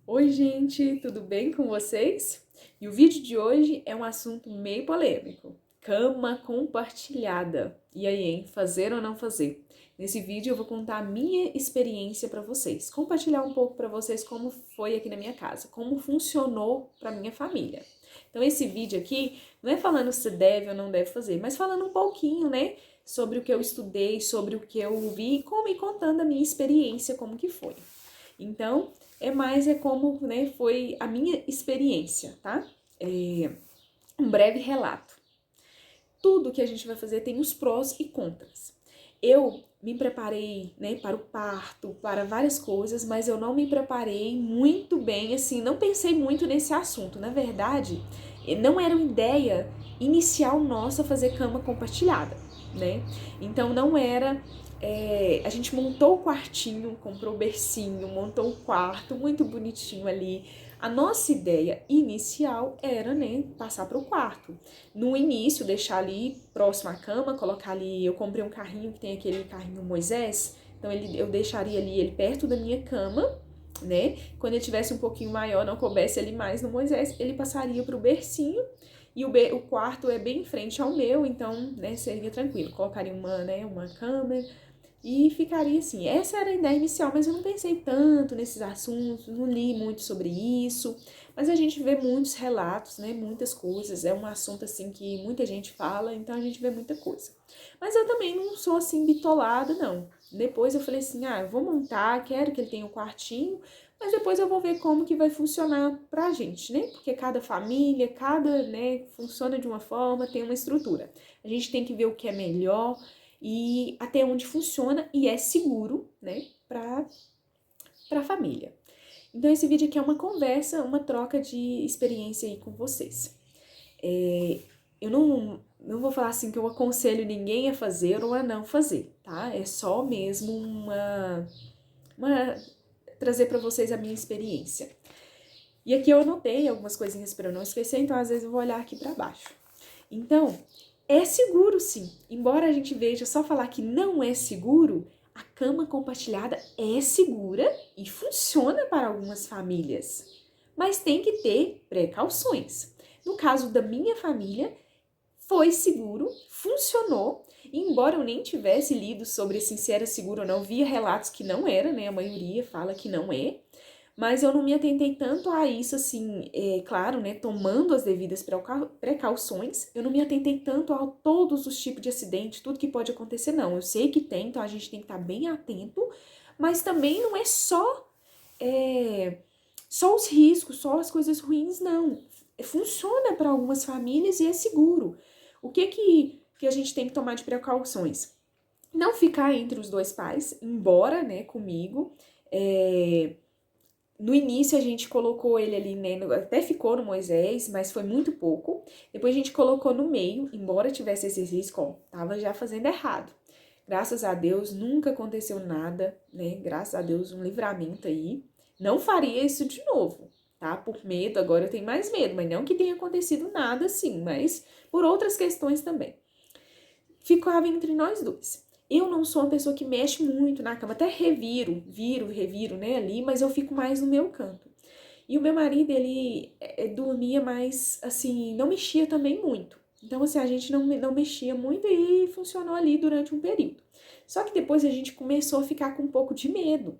Oi, gente, tudo bem com vocês? E o vídeo de hoje é um assunto meio polêmico: cama compartilhada. E aí, hein? Fazer ou não fazer? Nesse vídeo eu vou contar a minha experiência para vocês, compartilhar um pouco para vocês como foi aqui na minha casa, como funcionou para minha família. Então, esse vídeo aqui não é falando se deve ou não deve fazer, mas falando um pouquinho, né, sobre o que eu estudei, sobre o que eu vi, como e contando a minha experiência, como que foi. Então, é como, né, foi a minha experiência, tá? Um breve relato. Tudo que a gente vai fazer tem os prós e contras. Eu me preparei, né, para o parto, para várias coisas, mas eu não me preparei muito bem, assim, não pensei muito nesse assunto. Na verdade, não era uma ideia inicial nossa fazer cama compartilhada, né? Então não era. A gente montou o quartinho, comprou o bercinho, montou o quarto, muito bonitinho ali. A nossa ideia inicial era, né, passar para o quarto. No início, deixar ali próximo à cama, colocar ali. Eu comprei um carrinho que tem aquele carrinho Moisés, então eu deixaria ali ele perto da minha cama, né? Quando ele tivesse um pouquinho maior, não coubesse ali mais no Moisés, ele passaria para o bercinho. E o quarto é bem em frente ao meu, então, né, seria tranquilo. Colocaria uma câmera e ficaria assim. Essa era a ideia inicial, mas eu não pensei tanto nesses assuntos, não li muito sobre isso. Mas a gente vê muitos relatos, né? Muitas coisas. É um assunto assim que muita gente fala, então a gente vê muita coisa. Mas eu também não sou assim bitolada, não. Depois eu falei assim: eu vou montar, quero que ele tenha um quartinho, mas depois eu vou ver como que vai funcionar pra gente, né? Porque cada família, né, funciona de uma forma, tem uma estrutura. A gente tem que ver o que é melhor e até onde funciona e é seguro, né, para a família. Então esse vídeo aqui é uma conversa, uma troca de experiência aí com vocês. Eu não vou falar assim que eu aconselho ninguém a fazer ou a não fazer, tá? É só mesmo uma trazer para vocês a minha experiência. E aqui eu anotei algumas coisinhas para eu não esquecer, então às vezes eu vou olhar aqui para baixo. Então, é seguro sim. Embora a gente veja só falar que não é seguro, a cama compartilhada é segura e funciona para algumas famílias. Mas tem que ter precauções. No caso da minha família, foi seguro, funcionou. E embora eu nem tivesse lido sobre se era seguro ou não, via relatos que não era, né? A maioria fala que não é. Mas eu não me atentei tanto a isso, assim, claro, né, tomando as devidas precauções, eu não me atentei tanto a todos os tipos de acidente, tudo que pode acontecer, não. Eu sei que tem, então a gente tem que estar bem atento, mas também não é só os riscos, só as coisas ruins, não. Funciona para algumas famílias e é seguro. O que a gente tem que tomar de precauções? Não ficar entre os dois pais, embora, né, comigo, no início a gente colocou ele ali, né, até ficou no Moisés, mas foi muito pouco. Depois a gente colocou no meio, embora tivesse esse risco, ó, tava já fazendo errado. Graças a Deus nunca aconteceu nada, né? Graças a Deus um livramento aí. Não faria isso de novo, tá? Por medo, agora eu tenho mais medo, mas não que tenha acontecido nada assim, mas por outras questões também. Ficava entre nós dois. Eu não sou uma pessoa que mexe muito na cama, até reviro, né, ali, mas eu fico mais no meu canto. E o meu marido, ele dormia mais, assim, não mexia também muito. Então, assim, a gente não mexia muito e funcionou ali durante um período. Só que depois a gente começou a ficar com um pouco de medo,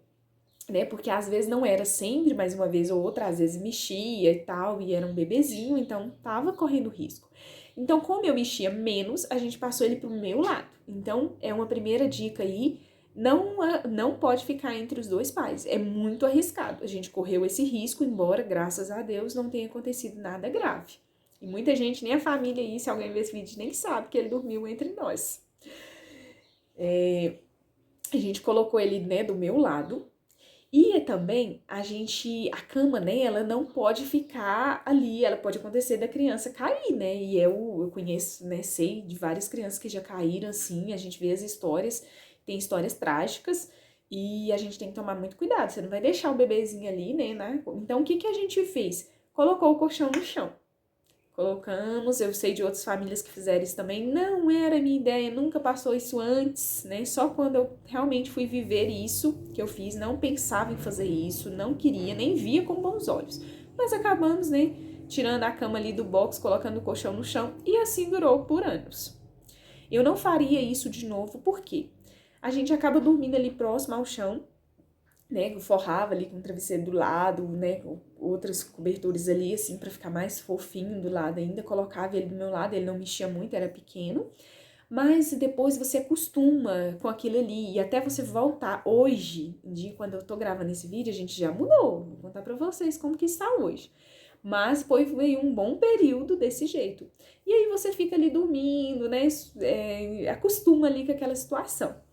né? Porque às vezes não era sempre, mas uma vez ou outra, às vezes mexia e tal, e era um bebezinho, então tava correndo risco. Então, como eu mexia menos, a gente passou ele pro meu lado. Então, é uma primeira dica aí, não pode ficar entre os dois pais. É muito arriscado. A gente correu esse risco, embora, graças a Deus, não tenha acontecido nada grave. E muita gente, nem a família aí, se alguém ver esse vídeo, nem sabe que ele dormiu entre nós. A gente colocou ele, né, do meu lado, e também a cama, né, ela não pode ficar ali, ela pode acontecer da criança cair, né, e eu conheço, né, sei de várias crianças que já caíram assim, a gente vê as histórias, tem histórias trágicas, e a gente tem que tomar muito cuidado, você não vai deixar o bebezinho ali, né, Então o que a gente fez? Colocou o colchão no chão. colocamos, eu sei de outras famílias que fizeram isso também, não era minha ideia, nunca passou isso antes, né? Só quando eu realmente fui viver isso que eu fiz, não pensava em fazer isso, não queria, nem via com bons olhos. Mas acabamos, né, tirando a cama ali do box, colocando o colchão no chão, e assim durou por anos. Eu não faria isso de novo, porque a gente acaba dormindo ali próximo ao chão, né, eu forrava ali com o travesseiro do lado, né, outras cobertores ali, assim, pra ficar mais fofinho do lado ainda, colocava ele do meu lado, ele não mexia muito, era pequeno, mas depois você acostuma com aquilo ali, e até você voltar, hoje em dia, quando eu tô gravando esse vídeo, a gente já mudou, vou contar pra vocês como que está hoje, mas foi um bom período desse jeito, e aí você fica ali dormindo, né, acostuma ali com aquela situação.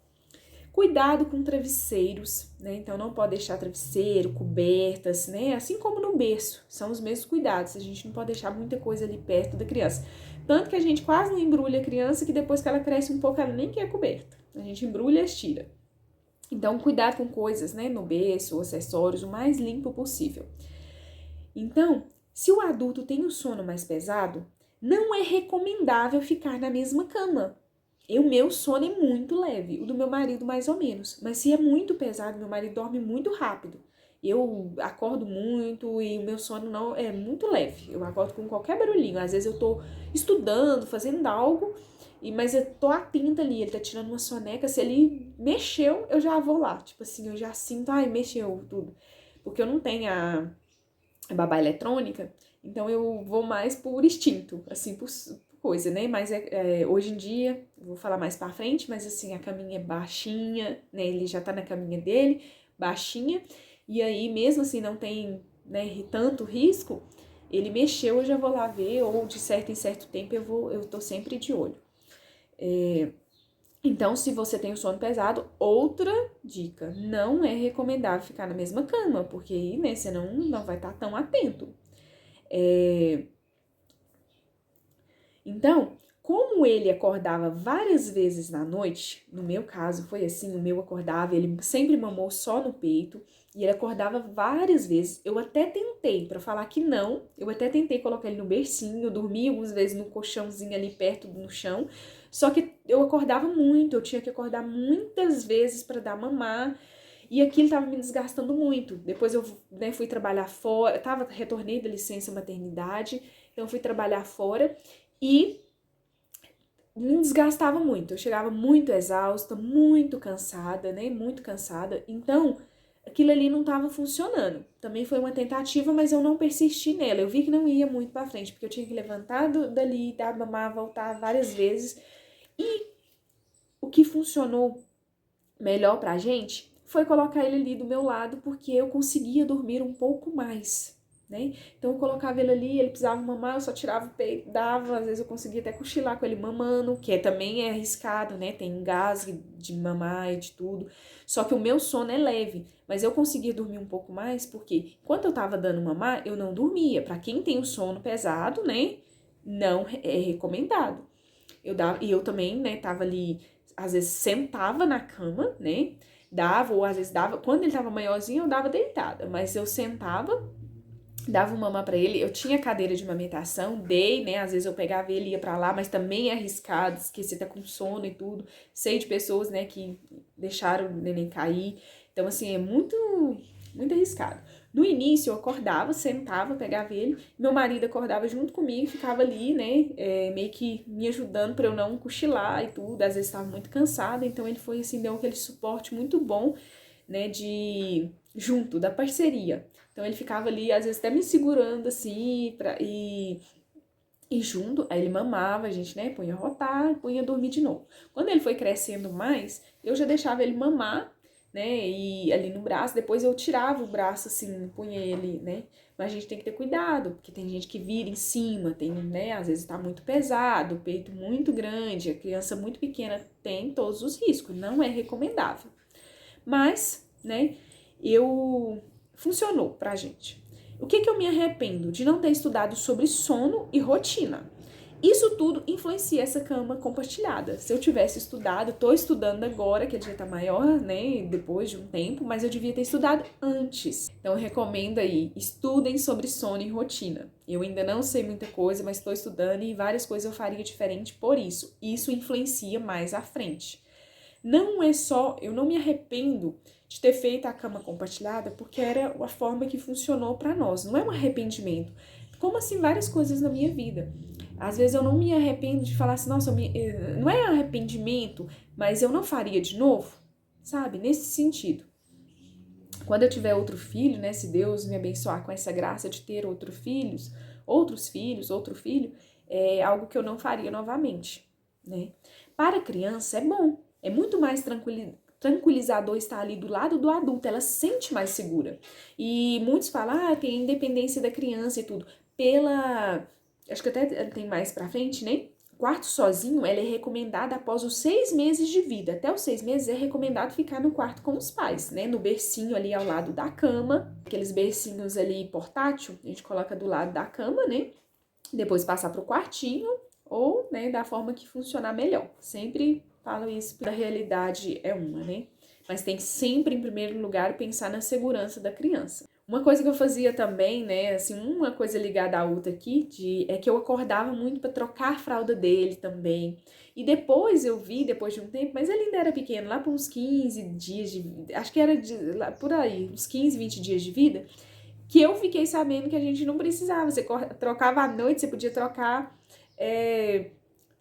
Cuidado com travesseiros, né? Então não pode deixar travesseiro, cobertas, né? Assim como no berço, são os mesmos cuidados. A gente não pode deixar muita coisa ali perto da criança. Tanto que a gente quase não embrulha a criança, que depois que ela cresce um pouco, ela nem quer coberta. A gente embrulha e tira. Então, cuidado com coisas, né? No berço, acessórios, o mais limpo possível. Então, se o adulto tem o sono mais pesado, não é recomendável ficar na mesma cama. O meu sono é muito leve, o do meu marido mais ou menos. Mas se é muito pesado, meu marido dorme muito rápido. Eu acordo muito e o meu sono não é muito leve. Eu acordo com qualquer barulhinho. Às vezes eu tô estudando, fazendo algo, mas eu tô atenta ali. Ele tá tirando uma soneca. Se ele mexeu, eu já vou lá. Tipo assim, eu já sinto, ai, mexeu tudo. Porque eu não tenho a babá eletrônica, então eu vou mais por instinto, assim, por coisa, né? Mas hoje em dia, eu vou falar mais pra frente, mas assim, a caminha é baixinha, né? Ele já tá na caminha dele, baixinha, e aí mesmo assim não tem, né, tanto risco, ele mexeu, eu já vou lá ver, ou de certo em certo tempo eu tô sempre de olho. Então, se você tem o sono pesado, outra dica, não é recomendável ficar na mesma cama, porque aí, né, você não vai estar tão atento. Então, como ele acordava várias vezes na noite, no meu caso foi assim, o meu acordava, ele sempre mamou só no peito, e ele acordava várias vezes. Eu até tentei, pra falar que não, eu até tentei colocar ele no bercinho, eu dormia algumas vezes no colchãozinho ali perto no chão, só que eu acordava muito, eu tinha que acordar muitas vezes pra dar mamar, e aquilo tava me desgastando muito. Depois eu, né, fui trabalhar fora, retornei da licença maternidade, então fui trabalhar fora, e me desgastava muito. Eu chegava muito exausta, muito cansada, né? Muito cansada. Então, aquilo ali não estava funcionando. Também foi uma tentativa, mas eu não persisti nela. Eu vi que não ia muito para frente, porque eu tinha que levantar dali, dar mamar, voltar várias vezes. E o que funcionou melhor pra gente foi colocar ele ali do meu lado, porque eu conseguia dormir um pouco mais, né? Então eu colocava ele ali, ele precisava mamar, eu só tirava o peito, dava, às vezes eu conseguia até cochilar com ele mamando, que também é arriscado, né? Tem engasgue de mamar e de tudo. Só que o meu sono é leve, mas eu conseguia dormir um pouco mais, porque enquanto eu tava dando mamar, eu não dormia. Pra quem tem o sono pesado, né? Não é recomendado. Eu também, né, tava ali, às vezes sentava na cama, né, dava, ou às vezes dava, quando ele tava maiorzinho eu dava deitada, mas eu sentava, dava uma mamar pra ele, eu tinha cadeira de amamentação, dei, né, às vezes eu pegava ele e ia pra lá, mas também é arriscado, esqueci até com sono e tudo, sei de pessoas, né, que deixaram o neném cair, então assim, é muito, muito arriscado. No início eu acordava, sentava, pegava ele, meu marido acordava junto comigo, ficava ali, né, meio que me ajudando pra eu não cochilar e tudo, às vezes estava muito cansada, então ele foi assim, deu aquele suporte muito bom, né, junto, da parceria. Então ele ficava ali, às vezes até me segurando assim, e junto, aí ele mamava, a gente, né, punha rotar, punha dormir de novo. Quando ele foi crescendo mais, eu já deixava ele mamar, né, e ali no braço, depois eu tirava o braço assim, punha ele, né, mas a gente tem que ter cuidado, porque tem gente que vira em cima, tem, né, às vezes tá muito pesado, o peito muito grande, a criança muito pequena tem todos os riscos, não é recomendável. Mas, né, funcionou pra gente. O que eu me arrependo? De não ter estudado sobre sono e rotina. Isso tudo influencia essa cama compartilhada. Se eu tivesse estudado, tô estudando agora, que ele já tá maior, né, depois de um tempo, mas eu devia ter estudado antes. Então eu recomendo aí, estudem sobre sono e rotina. Eu ainda não sei muita coisa, mas estou estudando e várias coisas eu faria diferente por isso. Isso influencia mais à frente. Não é só, eu não me arrependo de ter feito a cama compartilhada, porque era a forma que funcionou para nós. Não é um arrependimento. Como assim várias coisas na minha vida. Às vezes eu não me arrependo de falar assim, nossa, não é arrependimento, mas eu não faria de novo, sabe? Nesse sentido. Quando eu tiver outro filho, né, se Deus me abençoar com essa graça de ter outros filho, é algo que eu não faria novamente, né? Para a criança é bom, é muito mais tranquilizador estar ali do lado do adulto, ela se sente mais segura. E muitos falam, tem a independência da criança e tudo. Acho que até tem mais pra frente, né? Quarto sozinho, ela é recomendada após os 6 meses de vida. Até os 6 meses é recomendado ficar no quarto com os pais, né? No bercinho ali ao lado da cama, aqueles bercinhos ali portátil, a gente coloca do lado da cama, né? Depois passar pro quartinho ou, né, da forma que funcionar melhor. Sempre falo isso, a realidade é uma, né? Mas tem que sempre, em primeiro lugar, pensar na segurança da criança. Uma coisa que eu fazia também, né, assim, uma coisa ligada à outra aqui, é que eu acordava muito para trocar a fralda dele também. E depois eu vi, depois de um tempo, mas ele ainda era pequeno, lá por uns 15 dias de vida, acho que era lá por aí, uns 15, 20 dias de vida, que eu fiquei sabendo que a gente não precisava, você trocava à noite, você podia trocar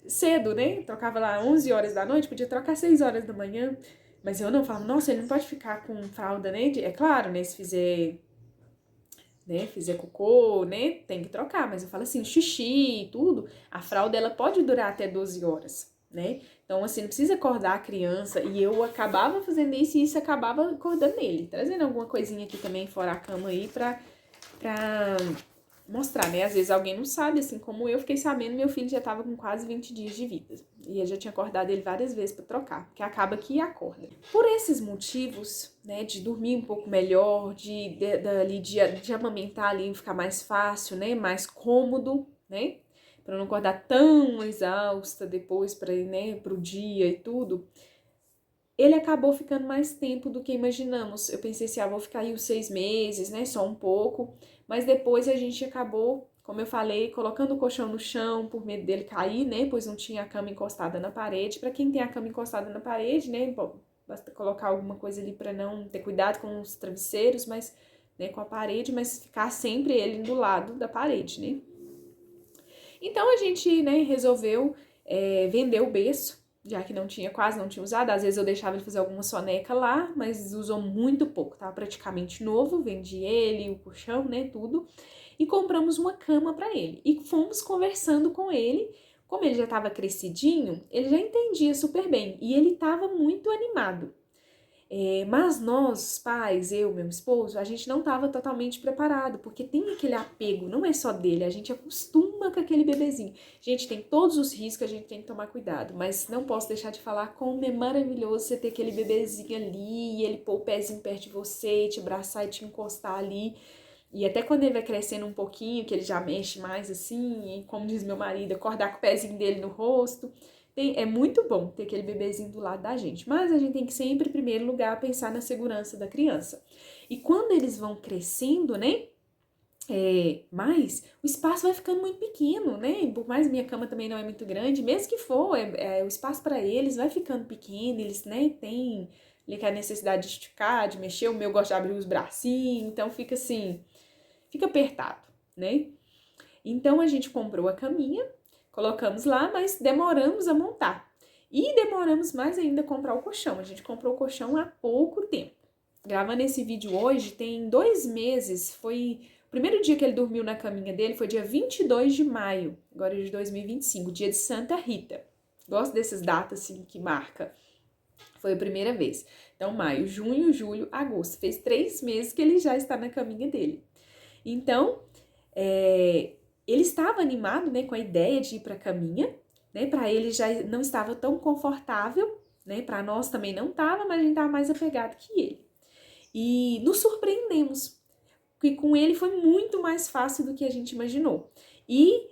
cedo, né? Trocava lá 11 horas da noite, podia trocar 6 horas da manhã, mas eu não falava, nossa, ele não pode ficar com fralda, né? É claro, né, se fizer cocô, né, tem que trocar, mas eu falo assim, xixi e tudo, a fralda ela pode durar até 12 horas, né? Então, assim, não precisa acordar a criança, e eu acabava fazendo isso e isso acabava acordando ele, trazendo alguma coisinha aqui também fora a cama aí pra mostrar, né? Às vezes alguém não sabe, assim como eu fiquei sabendo, meu filho já tava com quase 20 dias de vida. E eu já tinha acordado ele várias vezes para trocar, porque acaba que acorda. Por esses motivos, né, de dormir um pouco melhor, de amamentar ali, ficar mais fácil, né, mais cômodo, né, para não acordar tão exausta depois para ir, né, pro dia e tudo, ele acabou ficando mais tempo do que imaginamos. Eu pensei assim, vou ficar aí os 6 meses, né, só um pouco, mas depois a gente acabou, como eu falei, colocando o colchão no chão por medo dele cair, né, pois não tinha a cama encostada na parede. Para quem tem a cama encostada na parede, né, basta colocar alguma coisa ali para não ter cuidado com os travesseiros, mas, né, com a parede, mas ficar sempre ele do lado da parede, né. Então a gente, né, resolveu vender o berço, já que quase não tinha usado. Às vezes eu deixava ele fazer alguma soneca lá, mas usou muito pouco, tava praticamente novo, vendi ele, o colchão, né, tudo, e compramos uma cama para ele. E fomos conversando com ele, como ele já estava crescidinho, ele já entendia super bem, e ele estava muito animado. Mas nós, pais, eu, meu esposo, a gente não estava totalmente preparado, porque tem aquele apego, não é só dele, a gente acostuma com aquele bebezinho. Gente, tem todos os riscos, a gente tem que tomar cuidado, mas não posso deixar de falar como é maravilhoso você ter aquele bebezinho ali, e ele pôr o pezinho perto de você, te abraçar e te encostar ali. E até quando ele vai crescendo um pouquinho, que ele já mexe mais assim, e como diz meu marido, acordar com o pezinho dele no rosto. É muito bom ter aquele bebezinho do lado da gente, mas a gente tem que sempre, em primeiro lugar, pensar na segurança da criança. E quando eles vão crescendo, né, mais, o espaço vai ficando muito pequeno, né, por mais minha cama também não é muito grande, mesmo que for, o espaço para eles vai ficando pequeno, eles, né, têm a necessidade de esticar, de mexer, o meu gosta de abrir os bracinhos, então fica assim, fica apertado, né. Então a gente comprou a caminha, colocamos lá, mas demoramos a montar. E demoramos mais ainda a comprar o colchão. A gente comprou o colchão há pouco tempo. Gravando esse vídeo hoje, tem 2 meses, foi... O primeiro dia que ele dormiu na caminha dele foi dia 22 de maio, agora de 2025, dia de Santa Rita. Gosto dessas datas, assim, que marca. Foi a primeira vez. Então, maio, junho, julho, agosto. Fez 3 meses que ele já está na caminha dele. Então, ele estava animado, né, com a ideia de ir para a caminha, né, para ele já não estava tão confortável, né, para nós também não estava, mas a gente estava mais apegado que ele. E nos surpreendemos, porque com ele foi muito mais fácil do que a gente imaginou. E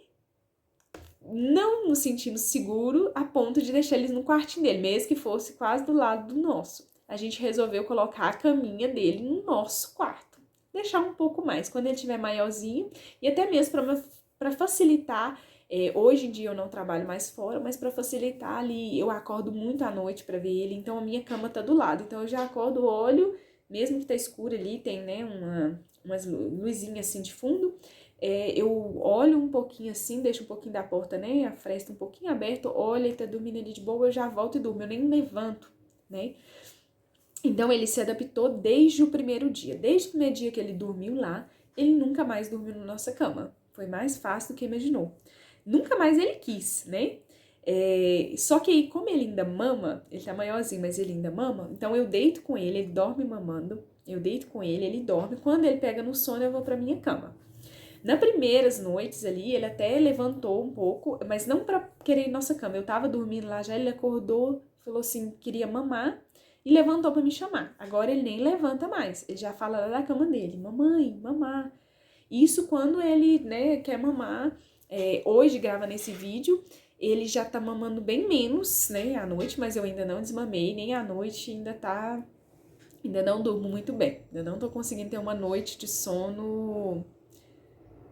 não nos sentimos seguros a ponto de deixar eles no quartinho dele, mesmo que fosse quase do lado do nosso. A gente resolveu colocar a caminha dele no nosso quarto, deixar um pouco mais quando ele estiver maiorzinho, e até mesmo para facilitar. Hoje em dia eu não trabalho mais fora, mas para facilitar ali, eu acordo muito à noite para ver ele, então a minha cama tá do lado, então eu já acordo, olho, mesmo que tá escuro ali, tem, né, umas luzinhas assim de fundo, eu olho um pouquinho assim, deixo um pouquinho da porta, né, a fresta um pouquinho aberta, olho, ele tá dormindo ali de boa, eu já volto e durmo, eu nem levanto, né. Então ele se adaptou desde o primeiro dia. Desde o primeiro dia que ele dormiu lá, ele nunca mais dormiu na nossa cama. Foi mais fácil do que imaginou. Nunca mais ele quis, né? Só que aí, como ele ainda mama, ele tá maiorzinho, mas ele ainda mama, então eu deito com ele dorme mamando, eu deito com ele dorme. Quando ele pega no sono, eu vou pra minha cama. Nas primeiras noites ali, ele até levantou um pouco, mas não pra querer ir na nossa cama. Eu tava dormindo lá já, ele acordou, falou assim, queria mamar, e levantou pra me chamar. Agora ele nem levanta mais, ele já fala lá da cama dele, mamãe, mamar. Isso quando ele, né, quer mamar. Hoje, grava nesse vídeo, ele já tá mamando bem menos, né, à noite, mas eu ainda não desmamei, nem à noite ainda não durmo muito bem. Ainda não tô conseguindo ter uma noite de sono,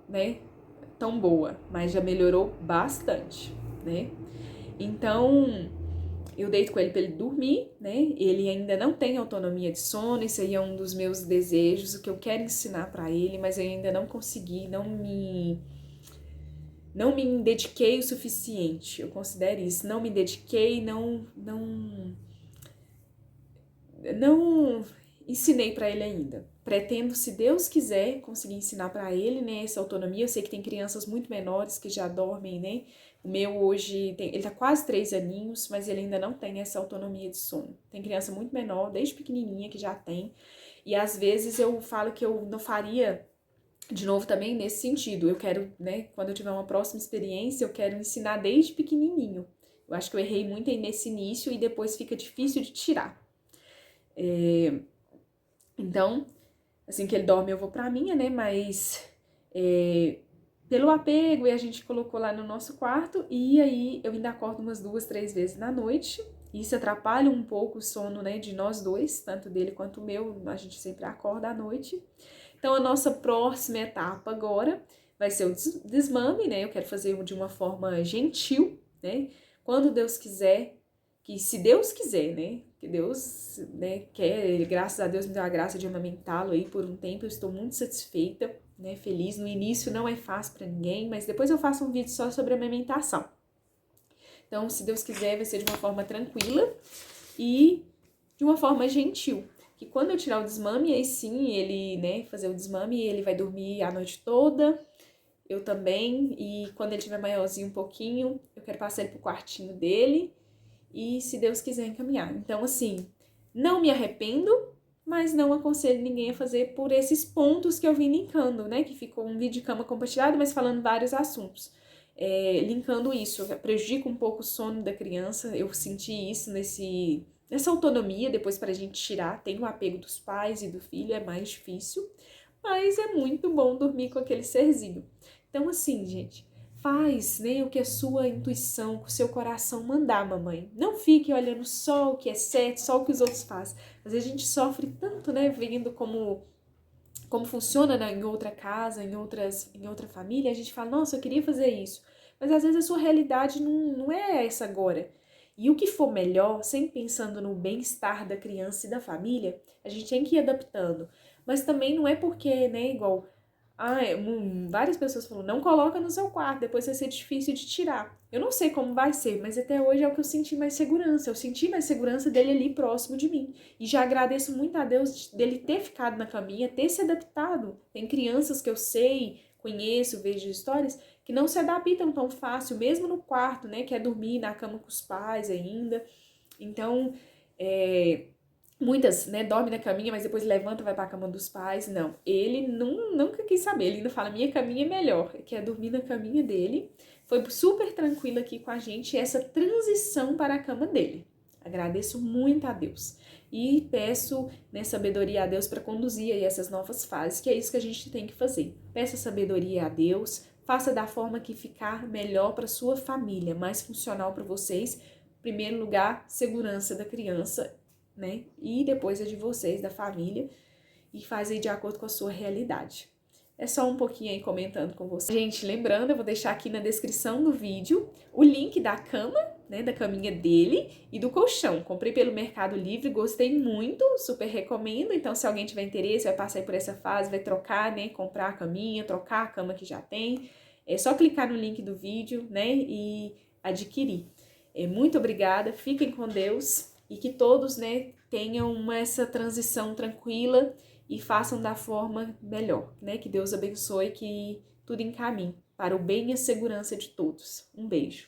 né, tão boa, mas já melhorou bastante, né? Então, eu deito com ele para ele dormir, né? Ele ainda não tem autonomia de sono, isso aí é um dos meus desejos, o que eu quero ensinar para ele, mas eu ainda não consegui, não me dediquei o suficiente. Eu considero isso, não me dediquei, não ensinei para ele ainda. Pretendo, se Deus quiser, conseguir ensinar para ele, né, essa autonomia. Eu sei que tem crianças muito menores que já dormem, né? O meu hoje, ele tá quase 3 aninhos, mas ele ainda não tem essa autonomia de sono. Tem criança muito menor, desde pequenininha, que já tem. E às vezes eu falo que eu não faria de novo também nesse sentido. Eu quero, né, quando eu tiver uma próxima experiência, eu quero ensinar desde pequenininho. Eu acho que eu errei muito aí nesse início e depois fica difícil de tirar. Então, assim que ele dorme eu vou pra minha, né, mas pelo apego, e a gente colocou lá no nosso quarto, e aí eu ainda acordo umas 2, 3 vezes na noite. Isso atrapalha um pouco o sono, né, de nós dois, tanto dele quanto o meu, a gente sempre acorda à noite. Então, a nossa próxima etapa agora vai ser o desmame, né, eu quero fazer de uma forma gentil, né, quando Deus quiser, que se Deus quiser, né, que Deus, né, quer, graças a Deus me deu a graça de amamentá-lo aí por um tempo, eu estou muito satisfeita, né, feliz. No início não é fácil para ninguém, mas depois eu faço um vídeo só sobre amamentação. Então, se Deus quiser, vai ser de uma forma tranquila e de uma forma gentil. Que quando eu tirar o desmame, aí sim, ele, né, fazer o desmame, ele vai dormir a noite toda, eu também, e quando ele tiver maiorzinho um pouquinho, eu quero passar ele pro quartinho dele e, se Deus quiser, encaminhar. Então, assim, não me arrependo, mas não aconselho ninguém a fazer por esses pontos que eu vim linkando, né? Que ficou um vídeo de cama compartilhado, mas falando vários assuntos. Linkando isso, prejudica um pouco o sono da criança, eu senti isso nessa autonomia, depois para a gente tirar, tem o apego dos pais e do filho, é mais difícil, mas é muito bom dormir com aquele serzinho. Então, assim, gente, faz, né, o que a sua intuição, o seu coração mandar, mamãe. Não fique olhando só o que é certo, só o que os outros fazem. Às vezes a gente sofre tanto, né, vendo como funciona, né, em outra casa, em outra família, a gente fala, nossa, eu queria fazer isso. Mas às vezes a sua realidade não é essa agora. E o que for melhor, sempre pensando no bem-estar da criança e da família, a gente tem que ir adaptando. Mas também não é porque, né, igual várias pessoas falam, não coloca no seu quarto, depois vai ser difícil de tirar. Eu não sei como vai ser, mas até hoje é o que eu senti mais segurança. Eu senti mais segurança dele ali próximo de mim. E já agradeço muito a Deus dele ter ficado na caminha, ter se adaptado. Tem crianças que eu sei, conheço, vejo histórias, que não se adaptam tão fácil, mesmo no quarto, né? Quer dormir na cama com os pais ainda. Então, muitas, né, dorme na caminha, mas depois levanta e vai pra cama dos pais. Não, ele nunca quis saber. Ele ainda fala, minha caminha é melhor, quer dormir na caminha dele. Foi super tranquilo aqui com a gente essa transição para a cama dele. Agradeço muito a Deus. E peço, né, sabedoria a Deus para conduzir aí essas novas fases, que é isso que a gente tem que fazer. Peça sabedoria a Deus, faça da forma que ficar melhor para sua família, mais funcional para vocês. Em primeiro lugar, segurança da criança, né? E depois a de vocês, da família, e faz aí de acordo com a sua realidade. É só um pouquinho aí comentando com você. Gente, lembrando, eu vou deixar aqui na descrição do vídeo o link da cama, né, da caminha dele e do colchão. Comprei pelo Mercado Livre, gostei muito, super recomendo. Então, se alguém tiver interesse, vai passar aí por essa fase, vai trocar, né, comprar a caminha, trocar a cama que já tem, é só clicar no link do vídeo, né, e adquirir. Muito obrigada, fiquem com Deus e que todos, né, tenham essa transição tranquila e façam da forma melhor, né? Que Deus abençoe, que tudo encaminhe para o bem e a segurança de todos. Um beijo.